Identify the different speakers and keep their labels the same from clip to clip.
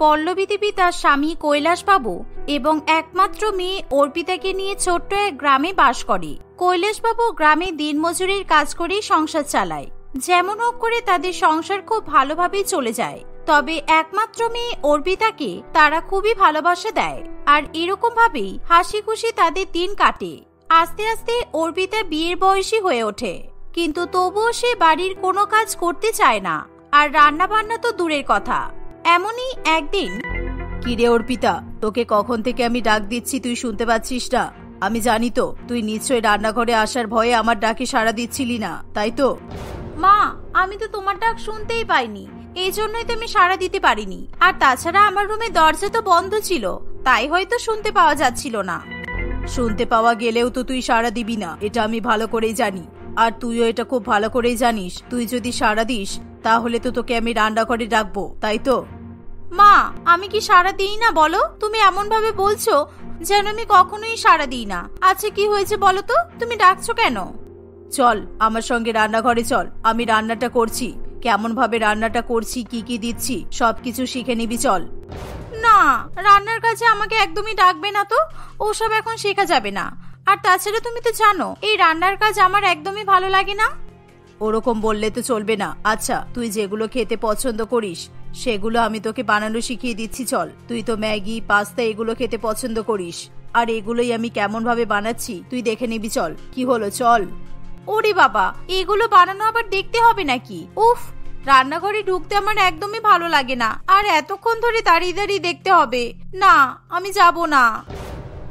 Speaker 1: পল্লবী দেবী তার স্বামী কৈলাসবাবু এবং একমাত্র মেয়ে অর্পিতাকে নিয়ে ছোট্ট এক গ্রামে বাস করে। কৈলাসবাবু গ্রামে দিনমজুরির কাজ করেই সংসার চালায়। যেমন হোক করে তাদের সংসার খুব ভালোভাবেই চলে যায়। তবে একমাত্র মেয়ে অর্পিতাকে তারা খুবই ভালোবাসা দেয়, আর এরকম ভাবেই হাসি খুশি তাদের দিন কাটে। আস্তে আস্তে অর্পিতা বিয়ের বয়সী হয়ে ওঠে, কিন্তু তবুও সে বাড়ির কোনো কাজ করতে চায় না, আর রান্না বান্না তো দূরের কথা। এমনই একদিন,
Speaker 2: কিরে অর্পিতা, তোকে কখন থেকে আমি ডাক দিচ্ছি, তুই শুনতে পাচ্ছিস না? আমি জানি তো তুই নিশ্চয়ই রান্নাঘরে আসার ভয়ে আমার ডাকে সাড়া দিচ্ছিলি না, তাই তো?
Speaker 1: মা, আমি তো তোমার ডাক শুনতেই পাইনি, এই জন্যই তো আমি সাড়া দিতে পারিনি। আর তাছাড়া আমার রুমে দরজা তো বন্ধ ছিল, তাই হয়তো শুনতে পাওয়া যাচ্ছিল না।
Speaker 2: শুনতে পাওয়া গেলেও তো তুই সাড়া দিবি না, এটা আমি ভালো করেই জানি। আর তুইও এটা খুব ভালো করেই জানিস, তুই যদি সাড়া দিস তাহলে তো তোকে আমি রান্নাঘরে ডাকবো, তাই তো?
Speaker 1: মা, আমি কি সাড়া দিই না বলো? তুমি এমন ভাবে বলছো যেন আমি কখনোই সাড়া দিই না। আচ্ছা, কি হয়েছে বলো তো, তুমি ডাকছো কেন?
Speaker 2: চল আমার সঙ্গে রান্নাঘরে চল, আমি রান্নাটা করছি। কেমন ভাবে রান্নাটা করছি, কি কি দিচ্ছি সবকিছু শিখে নিবি, চল।
Speaker 1: না, রান্নার কাজে আমাকে একদমই ডাকবে না তো, ওসব এখন শেখা যাবে না। আর তাছাড়া তুমি তো জানো এই রান্নার কাজ আমার একদমই ভালো লাগে না।
Speaker 2: ওরকম বললে তো চলবে না। আচ্ছা, তুই যেগুলো খেতে পছন্দ করিস সেগুলো আমি তোকে বানানো শিখিয়ে দিচ্ছি, চল। তুই তো ম্যাগি, পাস্তা এগুলো খেতে পছন্দ করিস, আর এগুলোই আমি কেমন ভাবে বানাচ্ছি তুই দেখে নিবি, চল। কি হলো, চল।
Speaker 1: ওরে বাবা, এগুলো বানানো আবার দেখতে হবে নাকি? উফ, রান্নাঘরে ঢুকতে আমার একদমই ভালো লাগে না, আর এতক্ষণ ধরে দাঁড়িয়ে দাঁড়িয়ে দেখতে হবে। না, আমি যাব না।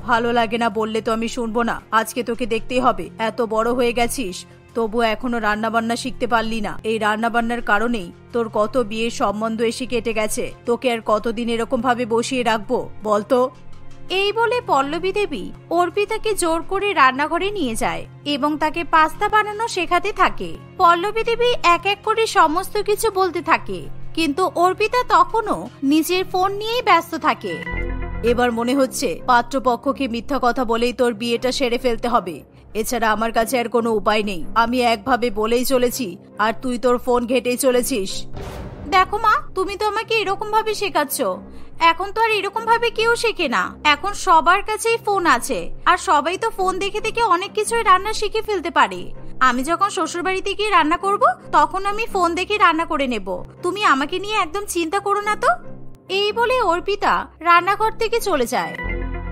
Speaker 2: ভালো লাগে না বললে তো আমি শুনবো না, আজকে তোকে দেখতেই হবে। এত বড় হয়ে গেছিস, তবু এখনো রান্না বান্না শিখতে পারলি না। এই রান্না বান্নার কারণেই তোর কত বিয়ের সম্বন্ধ এসে কেটে গেছে। তোকে আর কতদিন এরকম ভাবে বসিয়ে রাখবো বলতো?
Speaker 1: এই বলে পল্লবী দেবী অর্পিতাকে জোর করে রান্নাঘরে নিয়ে যায় এবং তাকে পাস্তা বানানো শেখাতে থাকে। পল্লবী দেবী এক এক করে সমস্ত কিছু বলতে থাকে, কিন্তু অর্পিতা তখনও নিজের ফোন নিয়েই ব্যস্ত থাকে।
Speaker 2: এবার মনে হচ্ছে পাত্রপক্ষকে মিথ্যা কথা বলেই তোর বিয়েটা সেরে ফেলতে হবে, এছাড়া আমার কাছে আর কোনো উপায় নেই। আমি একভাবে বলেই চলেছি, আর তুই তোর ফোন ঘেটেই চলেছিস।
Speaker 1: দেখো মা, তুমি তো আমাকে এরকম ভাবে শেখাচ্ছ। এখন তো আর এরকম ভাবে কেউ শেখে না, এখন সবার কাছেই ফোন আছে, আর সবাই তো ফোন দেখে দেখে অনেক কিছুই রান্না শিখে ফেলতে পারে। আমি যখন শ্বশুর বাড়িতে গিয়ে রান্না করব, তখন আমি ফোন দেখে রান্না করে নেব। তুমি আমাকে নিয়ে একদম চিন্তা করো না তো। এই বলে অর্পিতা রান্নাঘর থেকে চলে যায়।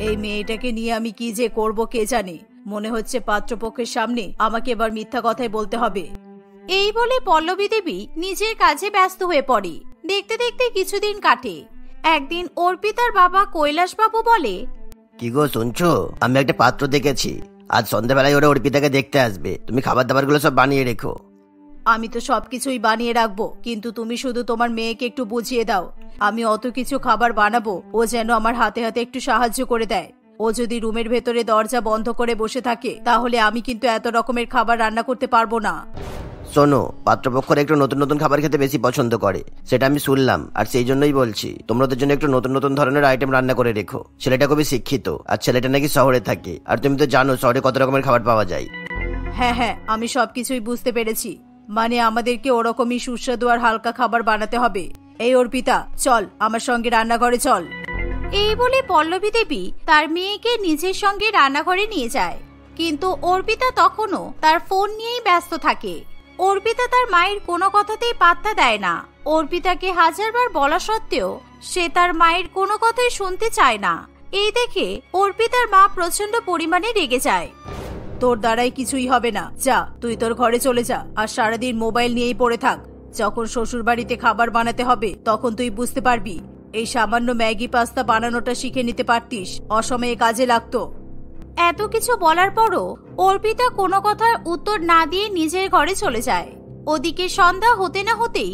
Speaker 2: এই মেয়েটাকে নিয়ে আমি কি যে করব কে জানে। মনে হচ্ছে পাত্রপক্ষের সামনে আমাকে এবার মিথ্যা কথাই বলতে হবে।
Speaker 1: এই বলে পল্লবী দেবী নিজের কাজে ব্যস্ত হয়ে পড়ে। দেখতে দেখতে কিছুদিন কাটে। একদিন অর্পিতার বাবা কৈলাসবাবু বলে,
Speaker 3: কি গো শুনছো, আমি একটা পাত্র দেখেছি, আজ সন্ধ্যাবেলায় ওরা অর্পিতাকে দেখতে আসবে। তুমি খাবার দাবার গুলো সব বানিয়ে রেখো।
Speaker 2: আমি তো সবকিছুই বানিয়ে রাখবো, কিন্তু তুমি শুধু তোমার মেয়েকে একটু বুঝিয়ে দাও। আমি অত কিছু খাবার বানাবো, ও যেন আমার হাতে হাতে একটু সাহায্য করে দেয়। ও যদি রুমের ভেতরে দরজা বন্ধ করে বসে থাকে, তাহলে আমি কিন্তু এত রকমের খাবার রান্না করতে পারবো না।
Speaker 3: শোনো, পাত্রপক্ষরা একটু নতুন নতুন খাবার খেতে বেশি পছন্দ করে, সেটা আমি শুনলাম। আর সেই জন্যই বলছি, তোমরা ওদের জন্য একটু নতুন নতুন ধরনের আইটেম রান্না করে রেখো। ছেলেটা খুবই শিক্ষিত, আর ছেলেটা নাকি শহরে থাকে, আর তুমি তো জানো শহরে কত রকমের খাবার পাওয়া যায়।
Speaker 2: হ্যাঁ হ্যাঁ, আমি সবকিছুই বুঝতে পেরেছি। মানে আমাদেরকে ওরকমই সুস্বাদু আর হালকা খাবার বানাতে হবে। এই অর্পিতা, চল আমার সঙ্গে রান্নাঘরে চল।
Speaker 1: এই বলে পল্লবী দেবী তার মেয়েকে নিজের সঙ্গে রান্নাঘরে নিয়ে যায়, কিন্তু অর্পিতা তখনও তার ফোন নিয়েই ব্যস্ত থাকে। অর্পিতা তার মায়ের কোনো কথাতেই পাত্তা দেয় না। অর্পিতাকে হাজারবার বলা সত্ত্বেও সে তার মায়ের কোনো কথাই শুনতে চায় না। এই দেখে অর্পিতার মা প্রচন্ড পরিমাণে রেগে যায়।
Speaker 2: তোর দ্বারাই কিছুই হবে না, যা তুই তোর ঘরে চলে যা, আর সারাদিন মোবাইল নিয়েই পড়ে থাক। যখন শ্বশুর বাড়িতে খাবার বানাতে হবে তখন তুই বুঝতে পারবি। এই সামান্য ম্যাগি পাস্তা বানানোটা শিখে নিতে পারতিস, অসময়ে কাজে লাগতো।
Speaker 1: এত কিছু বলার পরও অর্পিতা কোনো কথার উত্তর না দিয়ে নিজের ঘরে চলে যায়। ওদিকে সন্ধ্যা হতে না হতেই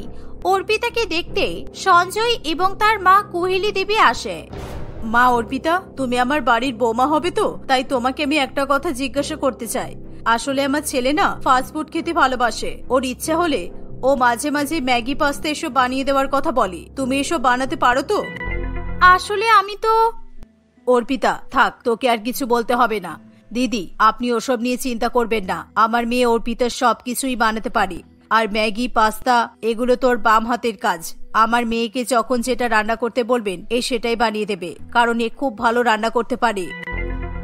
Speaker 1: অর্পিতাকে দেখতে সঞ্জয় এবং তার মা কুহেলি দেবী আসে।
Speaker 2: মা অর্পিতা, তুমি আমার বাড়ির বৌমা হবে তো, তাই তোমাকে আমি একটা কথা জিজ্ঞাসা করতে চাই। আসলে আমার ছেলে না ফাস্টফুড খেতে ভালোবাসে। ওর ইচ্ছা হলে ও মাঝে মাঝে ম্যাগি পাস্তা এসব বানিয়ে দেওয়ার কথা বলে। তুমি এসব বানাতে পারো তো?
Speaker 1: আসলে আমি তো।
Speaker 2: অর্পিতা থাক, তোকে আর কিছু বলতে হবে না। দিদি, আপনি ওসব নিয়ে চিন্তা করবেন না। আমার মেয়ে অর্পিতা সবকিছুই বানাতে পারে। আর ম্যাগি পাস্তা এগুলো তোর বাম হাতের কাজ। আমার মেয়েকে যখন যেটা রান্না করতে বলবেন সেটাই বানিয়ে দেবে, কারণ এ খুব ভালো রান্না করতে পারে।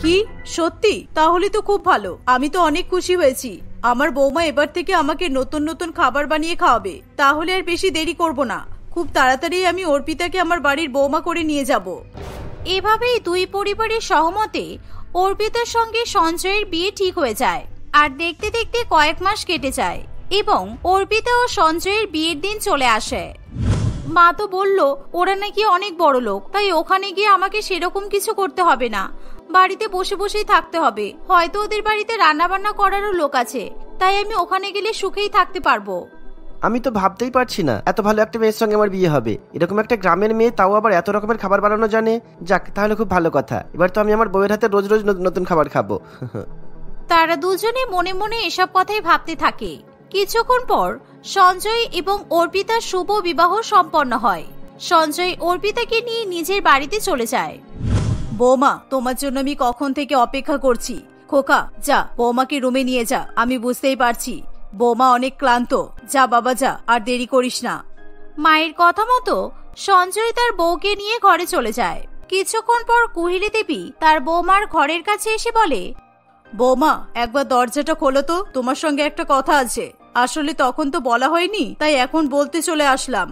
Speaker 2: কি সত্যি? তাহলে তো খুব ভালো, আমি তো অনেক খুশি হয়েছি। আমার বৌমা এবার থেকে আমাকে নতুন নতুন খাবার বানিয়ে খাওয়াবে। তাহলে আর বেশি দেরি করব না, খুব তাড়াতাড়ি আমি অর্পিতাকে আমার বাড়ির বৌমা করে নিয়ে যাব।
Speaker 1: এভাবেই দুই পরিবারের সহমতে অর্পিতার সঙ্গে সঞ্জয়ের বিয়ে ঠিক হয়ে যায়। আর দেখতে দেখতে কয়েক মাস কেটে যায় এবং অর্পিতা ও সঞ্জয়ের বিয়ের দিন চলে আসে। মা তো বলল ওরা নাকি অনেক বড় লোক, তাই ওখানে গিয়ে আমাকে সেরকম কিছু করতে হবে না, বাড়িতে বসে বসেই থাকতে হবে। হয়তো ওদের বাড়িতে রান্না বান্না করারও লোক আছে, তাই আমি ওখানে গেলে সুখেই থাকতে পারবো।
Speaker 3: আমি তো ভাবতেই পারছি না এত ভালো একটা মেয়ের সঙ্গে আমার বিয়ে হবে। এরকম একটা গ্রামের মেয়ে, তাও আবার এত রকমের খাবার বানানো জানে। যাক, তাহলে খুব ভালো কথা। এবার তো আমি আমার বউয়ের হাতে রোজ রোজ নতুন খাবার খাবো।
Speaker 1: তারা দুজনে মনে মনে এসব কথাই ভাবতে থাকে। কিছুক্ষণ পর সঞ্জয় এবং অর্পিতার শুভ বিবাহ সম্পন্ন হয়। সঞ্জয় অর্পিতাকে নিয়ে নিজের বাড়িতে চলে যায়।
Speaker 2: বৌমা, তোমার জন্য আমি কখন থেকে অপেক্ষা করছি। খোকা, যা বৌমাকে রুমে নিয়ে যা। আমি বুঝতেই পারছি বৌমা অনেক ক্লান্ত। যা বাবা যা, আর দেরি করিস না।
Speaker 1: মায়ের কথা মতো সঞ্জয় তার বউকে নিয়ে ঘরে চলে যায়। কিছুক্ষণ পর কুহিলি দেবী তার বৌমার ঘরের কাছে এসে বলে,
Speaker 2: বৌমা, একবার দরজাটা খোলো তো, তোমার সঙ্গে একটা কথা আছে। আসলে তখন তো বলা হয়নি, তাই এখন বলতে চলে আসলাম।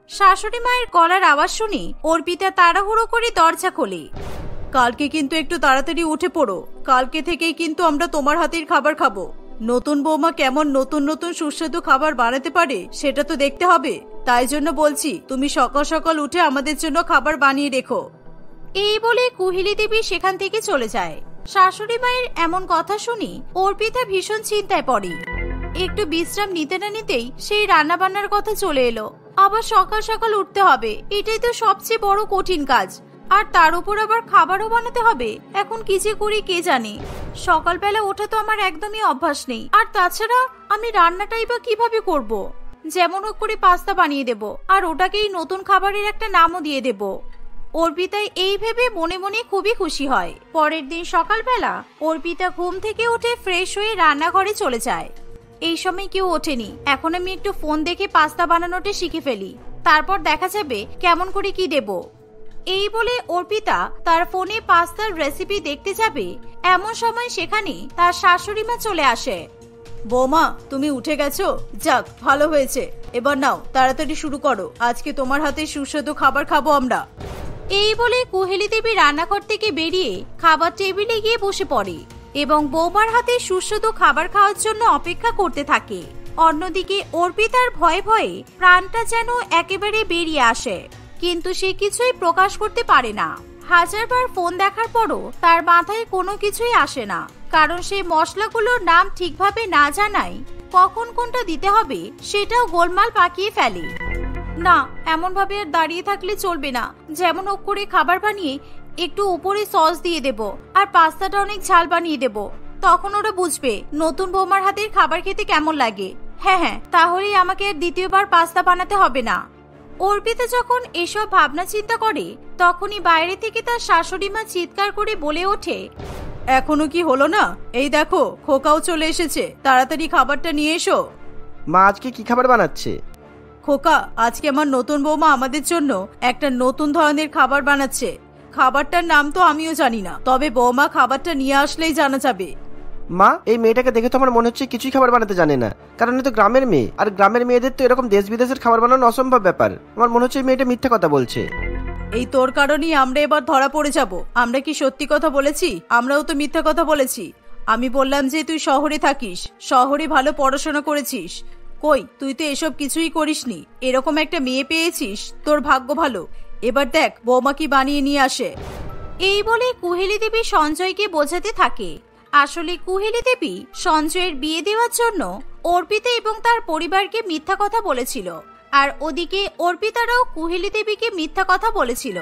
Speaker 1: শাশুড়ি মায়ের গলার আওয়াজ শুনে অর্পিতা তাড়াহুড়ো করে দরজা খোলে।
Speaker 2: কালকে কিন্তু একটু তাড়াতাড়ি উঠে পড়ো। কালকে থেকেই কিন্তু আমরা তোমার হাতের খাবার খাবো। নতুন বৌমা কেমন নতুন নতুন সুস্বাদু খাবার বানাতে পারে সেটা তো দেখতে হবে। তাই জন্য বলছি, তুমি সকাল সকাল উঠে আমাদের জন্য খাবার বানিয়ে রেখো।
Speaker 1: এই বলে কুহিলি দেবী সেখান থেকে চলে যায়। শাশুড়ি মায়ের এমন কথা শুনি অর্পিতা ভীষণ চিন্তায় পড়ে। একটু বিশ্রাম নিতে না নিতেই সেই রান্না বান্নার কথা চলে এলো। আবার সকাল সকাল উঠতে হবে, এটাই তো সবচেয়ে বড় কঠিন কাজ। আর তার উপর আবার খাবারও বানাতে হবে। এখন কি যে করি কে জানে। সকালবেলা ওঠা তো আমার একদমই অভ্যাস নেই। আর তাছাড়া আমি রান্নাটাই বা কিভাবে করব। যেমন হোক করে পাস্তা বানিয়ে দেব, আর ওটাকেই নতুন খাবারের একটা নামও দিয়ে দেব। অর্পিতা এই ভেবে মনে মনে খুবই খুশি হয়। পরের দিন সকালবেলা অর্পিতা ঘুম থেকে উঠে ফ্রেশ হয়ে রান্নাঘরে চলে যায়। এই সময় কেউ ওঠেনি। এখন আমি একটু ফোন দেখে পাস্তা বানানোটা শিখে ফেলি, তারপর দেখা যাবে কেমন করে কি দেব। এই বলে অর্পিতা তার ফোনে পাস্তার রেসিপি দেখতে যাবে। এমন সময় সেখানে তার শাশুড়ি মা চলে আসে।
Speaker 2: বৌমা, তুমি উঠে গেছো? যাক, ভালো হয়েছে। এবার নাও, তাড়াতাড়ি শুরু করো। আজকে তোমার হাতে সুস্বাদু খাবার খাবো আমরা।
Speaker 1: এই বলে কুহেলি দেবী রান্নাঘর থেকে বেরিয়ে খাবার টেবিলে গিয়ে বসে পড়ে এবং বৌমার হাতে সুস্বাদু খাবার খাওয়ার জন্য অপেক্ষা করতে থাকে। অন্যদিকে অর্পিতার ভয়ে ভয়ে প্রাণটা যেন একেবারে বেরিয়ে আসে, কিন্তু সে কিছুই প্রকাশ করতে পারে না। হাজারবার ফোন দেখার পরও তার মাথায় কোনো কিছুই আসে না, কারণ সে মশলাগুলোর নাম ঠিকভাবে না জানায় কখন কোনটা দিতে হবে সেটাও গোলমাল পাকিয়ে ফেলে। না, এমন ভাবে আর দাঁড়িয়ে থাকলে চলবে না। যেমন হোক করে খাবার বানিয়ে একটু উপরে সস দিয়ে দেব, আর পাস্তাটা অনেক ঝাল বানিয়ে দেব। তখন ওরা বুঝবে নতুন বৌমার হাতের খাবার খেতে কেমন লাগে। হ্যাঁ, তাহলেই আমাকে আর দ্বিতীয়বার পাস্তা বানাতে হবে না। অর্পিতা যখন এসব ভাবনা চিন্তা করে, তখনই বাইরে থেকে তার শাশুড়ি মা চিৎকার করে বলে ওঠে,
Speaker 2: এখনো কি হলো না? এই দেখো, খোকাও চলে এসেছে। তাড়াতাড়ি খাবারটা নিয়ে এসো।
Speaker 3: মা আজকে কি খাবার বানাচ্ছে?
Speaker 2: খোকা, আজকে আমার নতুন বৌমা আমাদের জন্য একটা নতুন ধরনের খাবার বানাচ্ছে। খাবারটার নাম তো আমিও জানি না, তবে বৌমা খাবারটা নিয়ে আসলেই জানা যাবে।
Speaker 3: মা, এই মেয়েটাকে দেখে তো আমার মনে হচ্ছে কিছুই খাবার বানাতে জানে না, কারণ এ তো গ্রামের মেয়ে। আর গ্রামের মেয়েদের তো এরকম দেশ বিদেশের খাবার বানানো অসম্ভব ব্যাপার। আমার মনে হচ্ছে এই মেয়েটা মিথ্যা কথা বলছে।
Speaker 2: এই তোর কারণেই আমরা এবার ধরা পড়ে যাব। আমরা কি সত্যি কথা বলেছি? আমরাও তো মিথ্যা কথা বলেছি। আমি বললাম যে তুই শহরে থাকিস, শহরে ভালো পড়াশোনা করেছিস। কই, তুই তো এসব কিছুই করিসনি। এরকম একটা মেয়ে পেয়েছিস, তোর ভাগ্য ভালো। এবার দেখ বৌমা কি বানিয়ে নিয়ে আসে।
Speaker 1: এই বলে কুহেলি দেবী সঞ্জয়কে বোঝাতে থাকে। আসলে কুহেলি দেবী সঞ্জয়ের বিয়ে দেওয়ার জন্য অর্পিতা এবং তার পরিবারকে মিথ্যা কথা বলেছিল, আর ওদিকে অর্পিতারাও কুহেলি দেবীকে মিথ্যা কথা বলেছিল।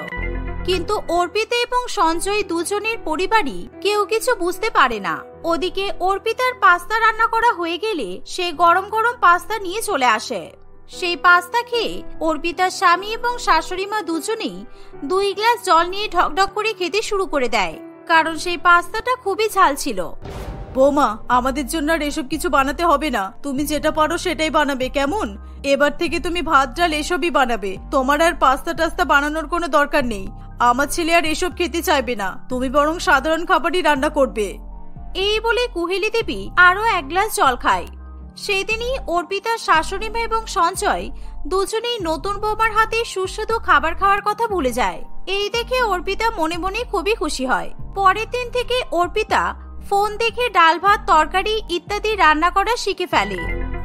Speaker 1: কিন্তু অর্পিতা এবং সঞ্জয় দুজনের পরিবারই কেউ কিছু বুঝতে পারে না। ওদিকে অর্পিতার পাস্তা রান্না করা হয়ে গেলে সে গরম গরম পাস্তা নিয়ে চলে আসে। সেই পাস্তা খেয়ে অর্পিতার স্বামী এবং শাশুড়ি মা দুজনেই 2 গ্লাস জল নিয়ে ঢকঢক করে খেতে শুরু করে দেয়, কারণ সেই পাস্তাটা খুবই ঝাল ছিল।
Speaker 2: বৌমা, আমাদের জন্য আর এসব কিছু বানাতে হবে না। তুমি যেটা পারো সেটাই বানাবে, কেমন? এবার থেকে তুমি ভাত ডাল এসবই বানাবে। তোমার আর পাস্তা টাস্তা বানানোর কোনো দরকার নেই। আমার ছেলে আর এসব খেতে চাইবে না। তুমি বরং সাধারণ খাবারই রান্না করবে।
Speaker 1: এই বলে কুহেলি দেবী আরো এক গ্লাস জল খায়। সেদিনই অর্পিতার শাশুড়ি মা এবং সঞ্জয় দুজনেই নতুন বৌমার হাতে সুস্বাদু খাবার খাওয়ার কথা ভুলে যায়। এই দেখে অর্পিতা মনে মনে খুবই খুশি হয়। পরের দিন থেকে অর্পিতা ফোন দেখে ডাল ভাত তরকারি ইত্যাদি রান্না করা শিখে ফেলে।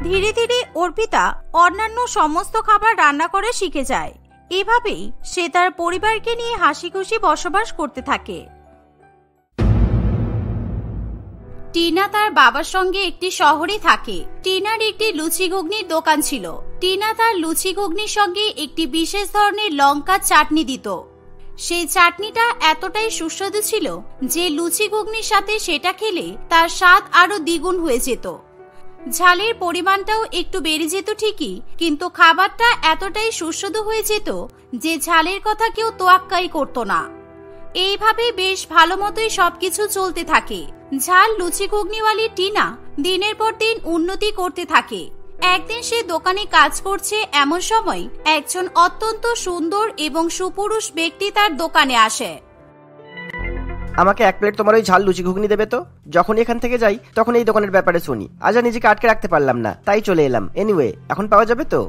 Speaker 1: ধীরে ধীরে অর্পিতা অন্যান্য সমস্ত খাবার রান্না করা শিখে যায়। এভাবেই সে তার পরিবারকে নিয়ে হাসি খুশি বসবাস করতে থাকে। টিনা তার বাবার সঙ্গে একটি শহরে থাকে। টিনার একটি লুচি ঘুগনির দোকান ছিল। টিনা তার লুচি ঘুগনির সঙ্গে একটি বিশেষ ধরনের লঙ্কা চাটনি দিত। সেই চাটনিটা এতটাই সুস্বাদু ছিল যে লুচি ঘুগনির সাথে সেটা খেলে তার স্বাদ আরো দ্বিগুণ হয়ে যেত। ঝালের পরিমাণটাও একটু বেড়ে যেত ঠিকই, কিন্তু খাবারটা এতটাই সুস্বাদু হয়ে যেত যে ঝালের কথা কেউ তোয়াক্কাই করত না। এইভাবে বেশ ভালো মতোই সবকিছু চলতে থাকে। ঝাল লুচি ঘুগনিওয়ালি টিনা দিনের পর দিন উন্নতি করতে থাকে। একদিন সে দোকানে কাজ করছে, এমন সময় একজন অত্যন্ত সুন্দর এবং সুপুরুষ ব্যক্তি তার দোকানে আসে।
Speaker 4: আমাকে 1 প্লেট তোমার ওই ঝাল লুচি ঘুগনি দেবে তো? যখন এখান থেকে যাই তখন এই দোকানের ব্যাপারে শুনি, আজ আর নিজেকে আটকে রাখতে পারলাম না, তাই চলে এলাম। এনিওয়ে, এখন পাওয়া যাবে তো?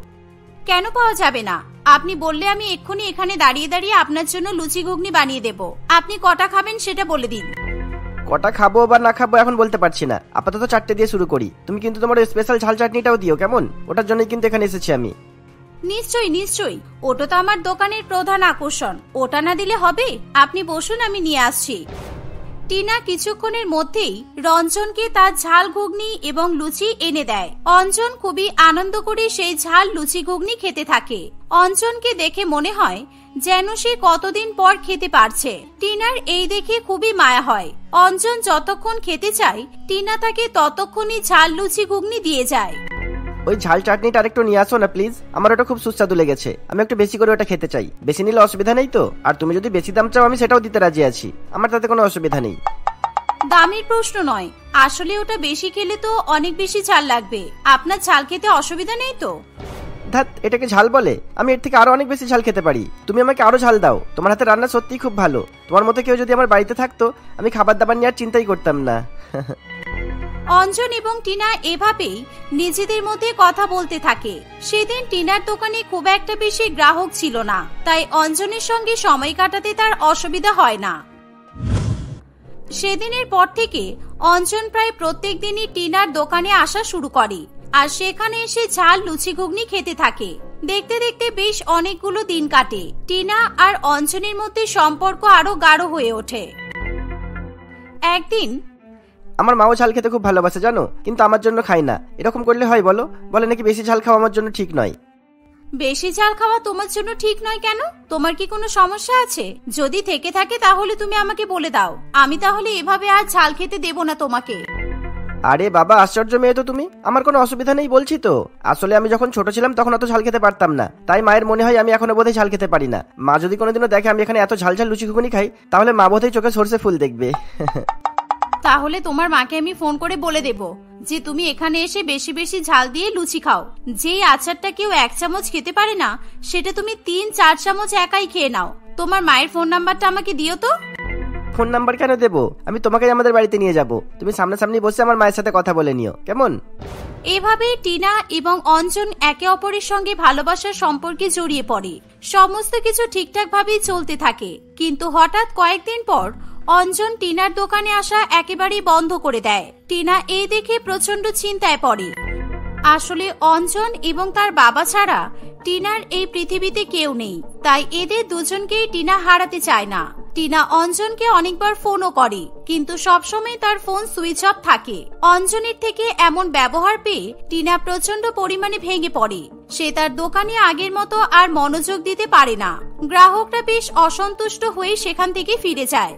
Speaker 1: কেন পাওয়া যাবে না? আপনি বললে আমি এক্ষুনি এখানে দাঁড়িয়ে দাঁড়িয়ে আপনার জন্য লুচি ঘুগনি বানিয়ে দেব। আপনি কটা খাবেন সেটা বলে দিন।
Speaker 4: কটা খাবো বা না খাবো এখন বলতে পারছি না, আপাতত 4টে দিয়ে শুরু করি। তুমি কিন্তু তোমার স্পেশাল ঝাল চাটনিটাও দিও, কেমন? ওটার জন্যই কিন্তু এখানে এসেছি আমি।
Speaker 1: নিশ্চয়ই নিশ্চয়ই, ওটা তো আমার দোকানের প্রধান আকর্ষণ। ওটা না দিলে হবে? আপনি বসুন, আমি নিয়ে আসছি। টিনা কিছুক্ষণের মধ্যেই রঞ্জনকে তার ঝাল ঘুগনি এবং লুচি এনে দেয়। অঞ্জন খুবই আনন্দ করে সেই ঝাল লুচি ঘুগনি খেতে থাকে। অঞ্জনকে দেখে মনে হয় যেন সে কতদিন পর খেতে পারছে। টিনার এই দেখে খুবই মায়া হয়। অঞ্জন যতক্ষণ খেতে চায় টিনা তাকে ততক্ষণই ঝাল লুচি ঘুগনি দিয়ে যায়।
Speaker 4: ওই ঝাল চাটনিটা আরেকটু নিয়ে আসো না প্লিজ, আমার ওটা খুব সুস্বাদু লেগেছে। আমি একটু বেশি করে ওটা খেতে চাই। বেশি নিলে অসুবিধা নেই তো? আর তুমি যদি বেশি দাম চাও আমি সেটাও দিতে রাজি আছি, আমার তাতে কোনো অসুবিধা নেই।
Speaker 1: দামের প্রশ্ন নয়, আসলে ওটা বেশি খেলে তো অনেক বেশি ঝাল লাগবে। আপনার ঝাল খেতে অসুবিধা নেই তো?
Speaker 4: ধ্যাত, এটাকে ঝাল বলে? আমি এর থেকে আরো অনেক বেশি ঝাল খেতে পারি। তুমি আমাকে আরো ঝাল দাও। তোমার হাতে রান্না সত্যিই খুব ভালো। তোমার মতো কেউ যদি আমার বাড়িতে থাকতো আমি খাবার দাবার নিয়ে আর চিন্তাই করতাম না।
Speaker 1: অঞ্জন এবং টিনা এভাবেই নিজেদের মধ্যে কথা বলতে থাকে। সেদিন টিনার দোকানে খুব একটা বেশি গ্রাহক ছিল না, তাই অঞ্জনের সঙ্গে সময় কাটাতে তার অসুবিধা হয় না। সেদিনের পর থেকে অঞ্জন প্রায় প্রত্যেক দিনই টিনার দোকানে আসা শুরু করে আর সেখানে এসে ঝাল লুচি ঘুগনি খেতে থাকে। দেখতে দেখতে বেশ অনেকগুলো দিন কাটে। টিনা আর অঞ্জনের মধ্যে সম্পর্ক আরো গাঢ় হয়ে ওঠে। একদিন,
Speaker 4: আমার মাও ঝাল খেতে খুব ভালোবাসে জানো, কিন্তু আমার জন্য খাই না। এরকম করলে হয় বলো? বলে নাকি বেশি ঝাল খাওয়া আমার জন্য ঠিক নয়।
Speaker 1: বেশি ঝাল খাওয়া তোমার জন্য ঠিক নয় কেন? তোমার কি কোনো সমস্যা আছে? যদি থেকে থাকে তাহলে তুমি আমাকে বলে দাও, আমি তাহলে এভাবে আর ঝাল খেতে দেব না তোমাকে।
Speaker 4: আরে বাবা, আশ্চর্য মেয়ে তো তুমি। আমার কোনো অসুবিধা নেই বলছি তো। আসলে আমি যখন ছোট ছিলাম তখন অত ঝাল খেতে পারতাম না, তাই মায়ের মনে হয় আমি এখনো বোধহয় ঝাল খেতে পারি না। মা যদি কোনোদিনও দেখে আমি এখানে এত ঝাল ঝাল লুচি ঘুগনি খাই তাহলে মা বোধহয় চোখে সরষে ফুল দেখবে।
Speaker 1: তাহলে তোমার মাকে আমি ফোন করে বলে দেব যে তুমি এখানে এসে বেশি বেশি ঝাল দিয়ে লুচি খাও। যেই আচারটা কেউ 1 চামচ খেতে পারে না সেটা তুমি 3-4 চামচ একাই খেয়ে নাও। তোমার মায়ের ফোন নাম্বারটা আমাকে দিও তো।
Speaker 4: ফোন নাম্বার কেন দেবো? আমি তোমাকে আমাদের বাড়িতে নিয়ে যাব, তুমি সামনাসামনি বসে আমার মায়ের সাথে কথা বলে নিও, কেমন?
Speaker 1: এভাবে টিনা এবং অঞ্জন একে অপরের সঙ্গে ভালোবাসার সম্পর্কে জড়িয়ে পড়ে। সমস্ত কিছু ঠিকঠাক ভাবেই চলতে থাকে, কিন্তু হঠাৎ কয়েকদিন পর অঞ্জন টিনার দোকানে আসা একেবারেই বন্ধ করে দেয়। টিনা এই দেখে প্রচন্ড চিন্তায় পড়ে। আসলে অঞ্জন এবং তার বাবা ছাড়া টিনার এই পৃথিবীতে কেউ নেই, তাই এদের দুজনকেই টিনা হারাতে চায় না। টিনা অঞ্জনকে অনেকবার ফোনও করে, কিন্তু সবসময় তার ফোন সুইচ অফ থাকে। অঞ্জনের থেকে এমন ব্যবহার পেয়ে টিনা প্রচন্ড পরিমাণে ভেঙে পড়ে। সে তার দোকানে আগের মতো আর মনোযোগ দিতে পারে না। গ্রাহকরা বেশ অসন্তুষ্ট হয়ে সেখান থেকে ফিরে যায়।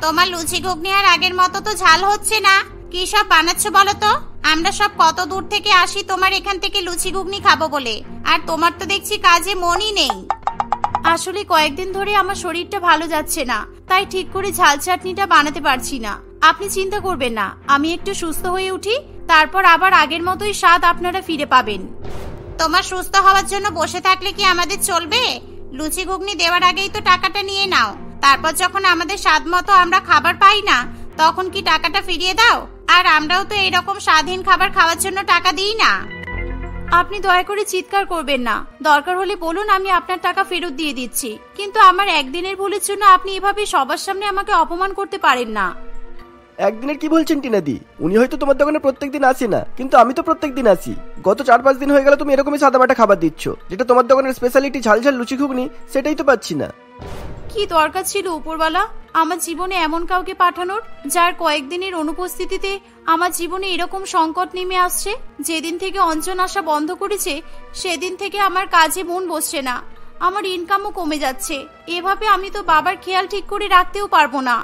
Speaker 1: তোমার লুচি ঘুগনি আর আগের মতো তো ঝাল হচ্ছে না, কি সব বানাচ্ছ বলো তো? আমরা সব কত দূর থেকে আসি তোমার এখান থেকে লুচি ঘুগনি খাবো বলে, আর তোমার তো দেখছি কাজে মনই নেই। আসলে কয়েকদিন ধরে আমার শরীরটা ভালো যাচ্ছে না, তাই ঠিক করে ঝাল চাটনিটা বানাতে পারছি না। আপনি চিন্তা করবেন না, আমি একটু সুস্থ হয়ে উঠি, তারপর আবার আগের মতোই স্বাদ আপনারা ফিরে পাবেন। তোমার সুস্থ হওয়ার জন্য বসে থাকলে কি আমাদের চলবে? লুচি ঘুগনি দেওয়ার আগেই তো টাকাটা নিয়ে নাও, তারপর যখন আমাদের স্বাদ মতো আমরা খাবার পাই না তখন কি টাকাটা ফিরিয়ে দাও? আর আমরাও তো এরকম স্বাধীন খাবার খাওয়ার জন্য টাকা দিই না। আপনি দয়া করে চিৎকার করবেন না, দরকার হলে বলুন, আমি আপনার টাকা ফেরত দিয়ে দিচ্ছি, কিন্তু আমার একদিনের ভুলের জন্য আপনি এভাবে সবার সামনে আমাকে অপমান করতে পারেন না।
Speaker 4: একদিনের কি বলছেন টিনাদি? উনি হয়তো তোমার দোকানে প্রত্যেকদিন আসে না, কিন্তু আমি তো প্রত্যেকদিন আসি। গত 4-5 দিন হয়ে গেল তুমি এরকমই সাদামাটা খাবার দিচ্ছ, যেটা তোমার দোকানের স্পেশালিটি ঝালঝাল লুচি ঘুগনি, সেটাই তো পাচ্ছি না।
Speaker 1: কি দরকার ছিল উপরওয়ালা আমার জীবনে এমন কাউকে পাঠানোর, যার কয়েকদিনের অনুপস্থিতিতে আমার জীবনে এরকম সংকট নেমে আসছে? যেদিন থেকে অঞ্জন আসা বন্ধ করেছে সেদিন থেকে আমার কাজে মন বসছে না, আমার ইনকামও কমে যাচ্ছে। এভাবে আমি তো বাবার খেয়াল ঠিক করে রাখতেও পারবো না।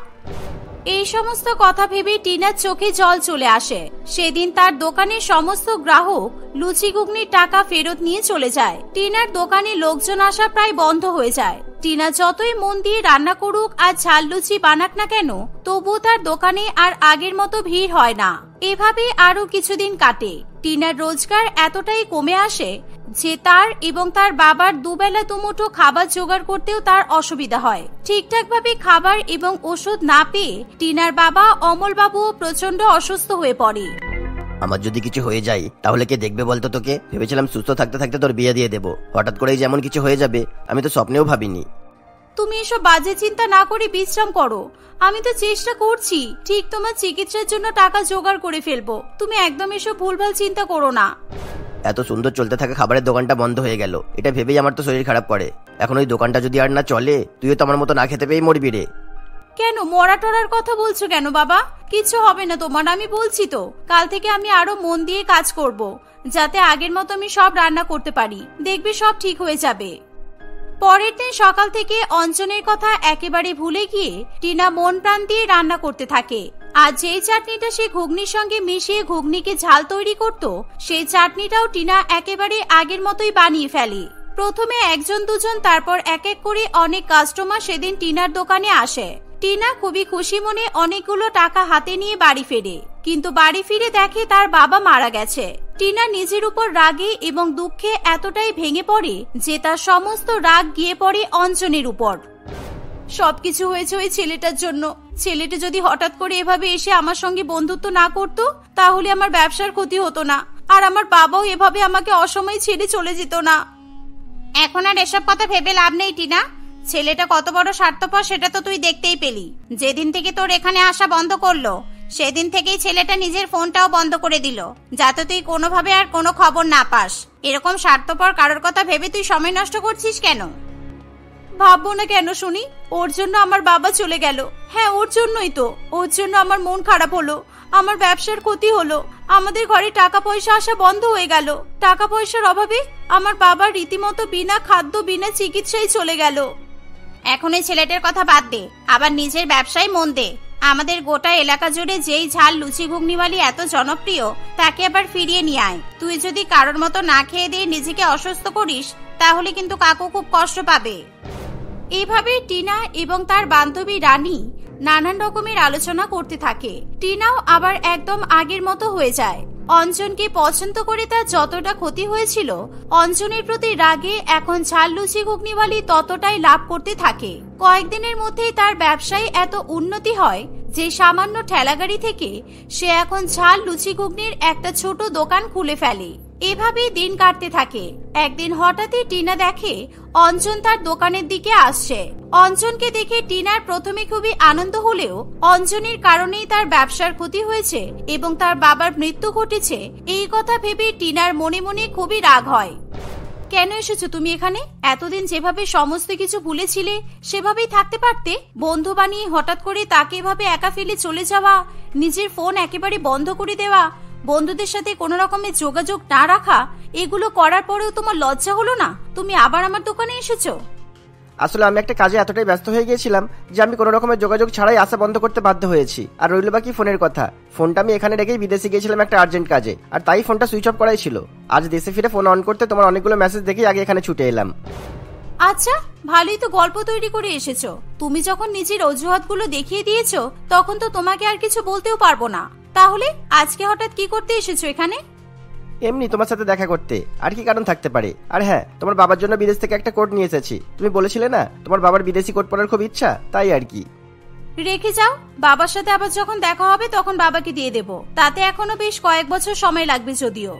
Speaker 1: এই সমস্ত কথা ভেবে টিনার চোখে জল চলে আসে। সেদিন তার দোকানের সমস্ত গ্রাহক লুচি ঘুগনির টাকা ফেরত নিয়ে চলে যায়। টিনার দোকানে লোকজন আসা প্রায় বন্ধ হয়ে যায়। টিনা যতই মন দিয়ে রান্না করুক আর ঝাল লুচি বানাক না কেন, তবুও তার দোকানে আর আগের মতো ভিড় হয় না। এভাবে আরো কিছুদিন কাটে। টিনার রোজগার এতটাই কমে আসে যে তার এবং তার বাবার দুবেলা দুমুঠো খাবার জোগাড় করতেও তার অসুবিধা হয়। ঠিকঠাক ভাবে খাবার এবং ওষুধ না পেয়ে টিনার বাবা অমল বাবুও প্রচন্ড অসুস্থ হয়ে পড়ে।
Speaker 3: আমার যদি কিছু হয়ে যায় তাহলে কে দেখবে বলতো তোকে? ভেবেছিলাম সুস্থ থাকতে থাকতে তোর বিয়ে দিয়ে দেবো, হঠাৎ করেই যেমন কিছু হয়ে যাবে আমি তো স্বপ্নেও ভাবিনি।
Speaker 1: তুমি এসব বাজে চিন্তা না করে বিশ্রাম করো। আমি তো চেষ্টা করছি ঠিক তোমার চিকিৎসার জন্য টাকা জোগাড় করে ফেলবো। তুমি একদম এসব ভুলভাল চিন্তা করো না।
Speaker 3: এত সুন্দর চলতে থাকা খাবারের দোকানটা বন্ধ হয়ে গেল, এটা ভেবেই আমার তো শরীর খারাপ করে। এখন ওই দোকানটা যদি আর না চলে, তুইও তো আমার মতো না খেতে পেয়ে মরবি রে।
Speaker 1: কেন মরা টরার কথা বলছো কেন বাবা? কিছু হবে না তোমার, আমি বলছি তো। কাল থেকে আমি আরো মন দিয়ে কাজ করব, যাতে আগের মতো আমি সব রান্না করতে পারি। দেখবে সব ঠিক হয়ে যাবে। পরের দিন সকাল থেকে অঞ্জনের কথা একেবারে ভুলে গিয়ে টিনা মন প্রাণ দিয়ে রান্না করতে থাকে। আর যেই চাটনিটা সে ঘুগনির সঙ্গে মিশিয়ে ঘুগনিকে ঝাল তৈরি করত, সেই চাটনিটাও টিনা একেবারে আগের মতোই বানিয়ে ফেলে। প্রথমে একজন দুজন, তারপর এক এক করে অনেক কাস্টমার সেদিন টিনার দোকানে আসে। টিনা খুবই খুশি মনে অনেকগুলো টাকা হাতে নিয়ে বাড়ি ফেরে, কিন্তু বাড়ি ফিরে দেখে তার বাবা মারা গেছে। টিনা নিজের উপর রাগে এবং দুঃখে এতটাই ভেঙে পড়ে যে তার সমস্ত রাগ গিয়ে পড়ে অঞ্জনের উপর। সবকিছু হয়েছে ওই ছেলেটার জন্য। ছেলেটা যদি হঠাৎ করে এভাবে এসে আমার সঙ্গে বন্ধুত্ব না করতো, তাহলে আমার ব্যবসার ক্ষতি হতো না, আর আমার বাবাও এভাবে আমাকে অসময়ে ছেড়ে চলে যেত না। এখন আর এসব কথা ভেবে লাভ নেই টিনা। ছেলেটা কত বড় স্বার্থপর সেটা তো তুই দেখতেই পেলি। যেদিন থেকে তোর এখানে আসা বন্ধ করলো, সেদিন থেকেই ছেলেটা নিজের ফোনটাও বন্ধ করে দিল, যাতে তুই কোনোভাবে আর কোনো খবর না পাস। এরকম স্বার্থপর কারোর কথা ভেবে তুই সময় নষ্ট করছিস কেন? ভাববো না কেন শুনি? ওর জন্য আমার বাবা চলে গেল। হ্যাঁ, ওর জন্যই তো। ওর জন্য আমার মন খারাপ হলো, আমার ব্যবসার ক্ষতি হলো, আমাদের ঘরে টাকা পয়সা আসা বন্ধ হয়ে গেল। টাকা পয়সার অভাবে আমার বাবা রীতিমতো বিনা খাদ্য বিনা চিকিৎসায় চলে গেল। এখন এই ছেলেটার কথা বাদ দে, আবার নিজের ব্যবসায় মন দে। আমাদের গোটা এলাকা জুড়ে যেই ঝাল লুচি ঘুগনিওয়ালি এত জনপ্রিয়, তাকে আবার ফিরিয়ে নিয়ে আয়। তুই যদি কারোর মতো না খেয়ে দিয়ে নিজেকে অসুস্থ করিস, তাহলে কিন্তু কাকু খুব কষ্ট পাবে। এইভাবে টিনা এবং তার বান্ধবী রানী নানান রকমের আলোচনা করতে থাকে। টিনাও আবার একদম আগের মতো হয়ে যায়। অঞ্জনকে পছন্দ করে তার যতটা ক্ষতি হয়েছিল, অঞ্জনের প্রতি রাগে এখন ঝাল লুচি ঘুগনিওয়ালি ততটাই লাভ করতে থাকে। কয়েকদিনের মধ্যেই তার ব্যবসায় এত উন্নতি হয় যে সামান্য ঠেলাগাড়ি থেকে সে এখন ঝাল লুচি ঘুগনির একটা ছোট দোকান খুলে ফেলে। এভাবেই দিন কাটতে থাকে। একদিন হঠাৎই টিনা দেখে অঞ্জন তার দোকানের দিকে আসছে। অঞ্জনকে দেখে টিনার প্রথমে খুবই আনন্দ হলেও অঞ্জনের কারণেই তার ব্যবসার ক্ষতি হয়েছে এবং তার বাবার মৃত্যু ঘটেছে, এই কথা ভেবে টিনার মনে মনে খুবই রাগ হয়। কেন এসেছো তুমি এখানে? এতদিন যেভাবে সমস্ত কিছু ভুলেছিলে সেভাবেই থাকতে পারতে। বন্ধু বানিয়ে হঠাৎ করে তাকে এভাবে একা ফেলে চলে যাওয়া, নিজের ফোন একেবারে বন্ধ করে দেওয়া, বন্ধুদের সাথে কোনো রকমের যোগাযোগ না রাখা, এগুলো করার পরেও তোমার লজ্জা হলো না? তুমি আবার আমার দোকানে এসেছো।
Speaker 4: আসলে আমি একটা কাজে এতটাই ব্যস্ত হয়ে গিয়েছিলাম যে আমি কোনো রকমের যোগাযোগ ছাড়াই আসা বন্ধ করতে বাধ্য হয়েছি। আর রইল বাকি ফোনের কথা। ফোনটা আমি এখানে রেখেই বিদেশে গিয়েছিলাম একটা আর্জেন্ট কাজে, আর তাই ফোনটা সুইচ অফ করাই ছিল। আজ দেশে ফিরে ফোন অন করতে তোমার অনেকগুলো মেসেজ দেখেই আগে এখানে ছুটে এলাম।
Speaker 1: আচ্ছা, ভালোই তো গল্প তৈরি করে এসেছো। তুমি যখন নিজের অজুহাতগুলো দেখিয়ে দিয়েছো তখন তো তোমাকে আর কিছু বলতেও পারবো না। তাহলে আজকে হঠাৎ কি করতে এসেছো এখানে?
Speaker 4: এমনি তোমার সাথে দেখা করতে, আর কি কারণ থাকতে পারে। আর হ্যাঁ, তোমার বাবার জন্য বিদেশ থেকে একটা কোট নিয়ে এসেছি। তুমি বলেছিলে না তোমার বাবার বিদেশি কোট পরার খুব ইচ্ছা, তাই আর কি।
Speaker 1: রেখে যাও, বাবার সাথে আবার যখন দেখা হবে তখন বাবাকে দিয়ে দেব। তাতে এখনো বেশ কয়েক বছর সময় লাগবে যদিও।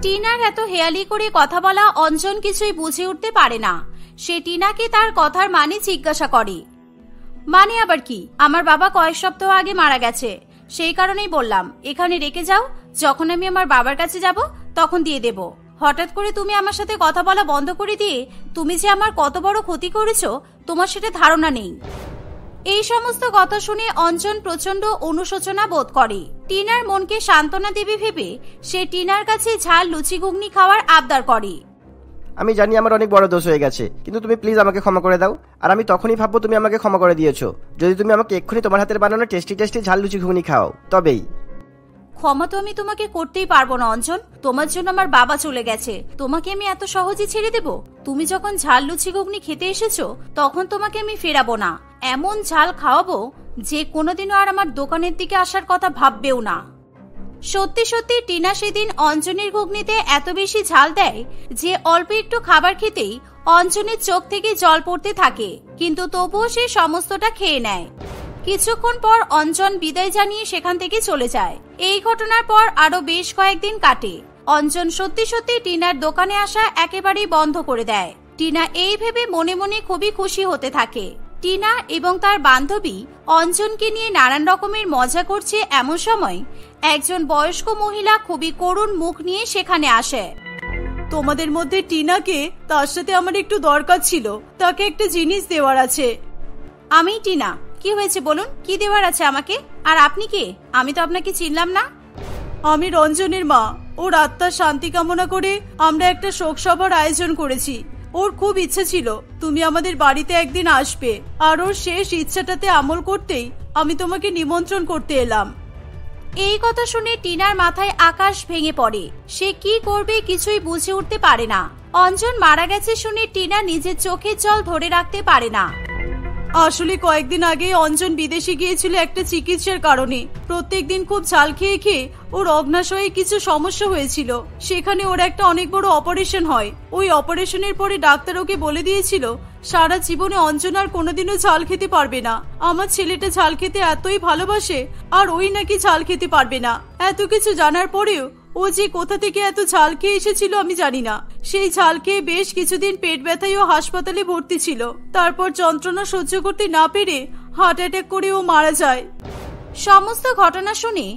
Speaker 1: টিনার এত হেয়ালি করে কথা বলা অঞ্জন কিছুই বুঝে উঠতে পারে না। সে টিনাকে তার কথার মানে জিজ্ঞাসা করে। মানে আবার কি? আমার বাবা কয়েক সপ্তাহ আগে মারা গেছে, সেই কারণেই বললাম এখানে রেখে যাও, যখন আমি আমার বাবার কাছে যাব তখন দিয়ে দেব। হঠাৎ করে তুমি আমার সাথে কথা বলা বন্ধ করে দিয়ে তুমি যে আমার কত বড় ক্ষতি করেছো তোমার সেটা ধারণা নেই। এই সমস্ত কথা শুনে অঞ্জন প্রচন্ড অনুশোচনা বোধ করে। টিনার মনকে সান্ত্বনা দেবে ভেবে সে টিনার কাছে ঝাল লুচি ঘুগনি খাওয়ার আবদার করে।
Speaker 4: আমি জানি আমার অনেক বড় দোষ হয়ে গেছে, কিন্তু তুমি প্লিজ আমাকে ক্ষমা করে দাও। আর আমি তখনই ভাববো তুমি আমাকে ক্ষমা করে দিয়েছো যদি তুমি আমাকে এক্ষুনি তোমার হাতের বানানো টেস্টি টেস্টি ঝাল লুচি ঘুগনি খাও, তবেই।
Speaker 1: ক্ষমা তো আমি তোমাকে করতেই পারবো না অঞ্জন, তোমার জন্য আমার বাবা চলে গেছে, তোমাকে আমি এত সহজে ছেড়ে দেব? তুমি যখন ঝাল লুচি ঘুগনি খেতে এসেছো তখন তোমাকে আমি ফেরাবো না, এমন ঝাল খাওয়াবো যে কোনোদিনও আর আমার দোকানের দিকে আসার কথা ভাববেও না। সত্যি সত্যি টিনা সেদিন অঞ্জনের ঘুগনিতে এত বেশি ঝাল দেয় যে অল্প একটু খাবার খেতেই অঞ্জনের চোখ থেকে জল পড়তে থাকে, কিন্তু তবুও সে সমস্তটা খেয়ে নেয়। কিছুক্ষণ পর অঞ্জন বিদায় জানিয়ে সেখান থেকে চলে যায়। এই ঘটনার পর আরো বেশ কয়েকদিন কাটে। অঞ্জন সত্যি সত্যি টিনার দোকানে আসা একেবারেই বন্ধ করে দেয়। টিনা এই ভেবে মনে মনে খুবই খুশি হতে থাকে। টিনা এবং তার বান্ধবী অঞ্জনকে নিয়ে নানান রকমের মজা করছে, এমন সময় একজন বয়স্ক মহিলা খুবই করুণ মুখ নিয়ে সেখানে আসে।
Speaker 2: তোমাদের মধ্যে টিনাকে, তার সাথে আমার একটু দরকার ছিল, তাকে একটা জিনিস দেওয়ার আছে।
Speaker 1: আমি টিনা, কি হয়েছে বলুন, কি দেওয়ার আছে আমাকে? আর আপনি কে? আমি তো আপনাকে চিনলাম না।
Speaker 2: আমি রঞ্জনের মা, ওর আত্মার শান্তি কামনা করে আমরা একটা শোক সভার আয়োজন করেছি। ওর খুব ইচ্ছে ছিল তুমি আমাদের বাড়িতে একদিন আসবে, আর ওর শেষ ইচ্ছাটাতে আমল করতেই আমি তোমাকে নিমন্ত্রণ করতে এলাম।
Speaker 1: এই কথা শুনে টিনার মাথায় আকাশ ভেঙে পড়ে। সে কি করবে কিছুই বুঝে উঠতে পারে না। অঞ্জন মারা গেছে শুনে টিনা নিজের চোখের জল ধরে রাখতে পারে না।
Speaker 2: আসলে কয়েকদিন আগে অঞ্জন বিদেশে গিয়েছিল একটা চিকিৎসার কারণে। প্রত্যেকদিন খুব ঝাল খেয়ে খেয়ে ওর অগ্নাশয়ে কিছু সমস্যা হয়েছিল। সেখানে ওর একটা অনেক বড় অপারেশন হয়। ওই অপারেশনের পরে ডাক্তার ওকে বলে দিয়েছিল সারা জীবনে অঞ্জন আর কোনোদিনও ঝাল খেতে পারবে না। আমার ছেলেটা ঝাল খেতে এতই ভালোবাসে, আর ওই নাকি ঝাল খেতে পারবে না। এত কিছু জানার পরেও ও যে কোথা থেকে এত ঝাল খেয়ে এসেছিল আমি জানি না। সেই ঝাল খেয়ে বেশ কিছুদিন পেট ব্যথায় ও হাসপাতালে ভর্তি ছিল। তারপর যন্ত্রণা সহ্য করতে না পেরে হার্ট অ্যাটাক করে ও মারা যায়।
Speaker 1: সমস্ত ঘটনা শুনে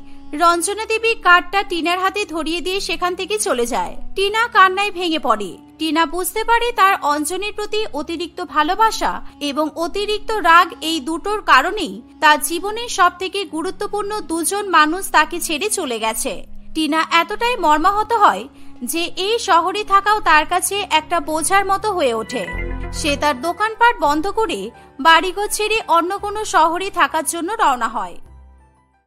Speaker 1: রঞ্জনা দেবী কার্ডটা টিনার হাতে ধরিয়ে দিয়ে সেখান থেকে চলে যায়। টিনা কান্নায় ভেঙে পড়ে। টিনা বুঝতে পারে তার অঞ্জনের প্রতি অতিরিক্ত ভালোবাসা এবং অতিরিক্ত রাগ, এই দুটোর কারণেই তার জীবনের সব থেকে গুরুত্বপূর্ণ দুজন মানুষ তাকে ছেড়ে চলে গেছে। টিনা এতটাই মর্মাহত হয় যে এই শহরে থাকাও তার কাছে একটা বোঝার মতো হয়ে ওঠে। সে তার দোকানপাট বন্ধ করে বাড়িঘর ছেড়ে অন্য কোনো শহরে থাকার জন্য রওনা হয়।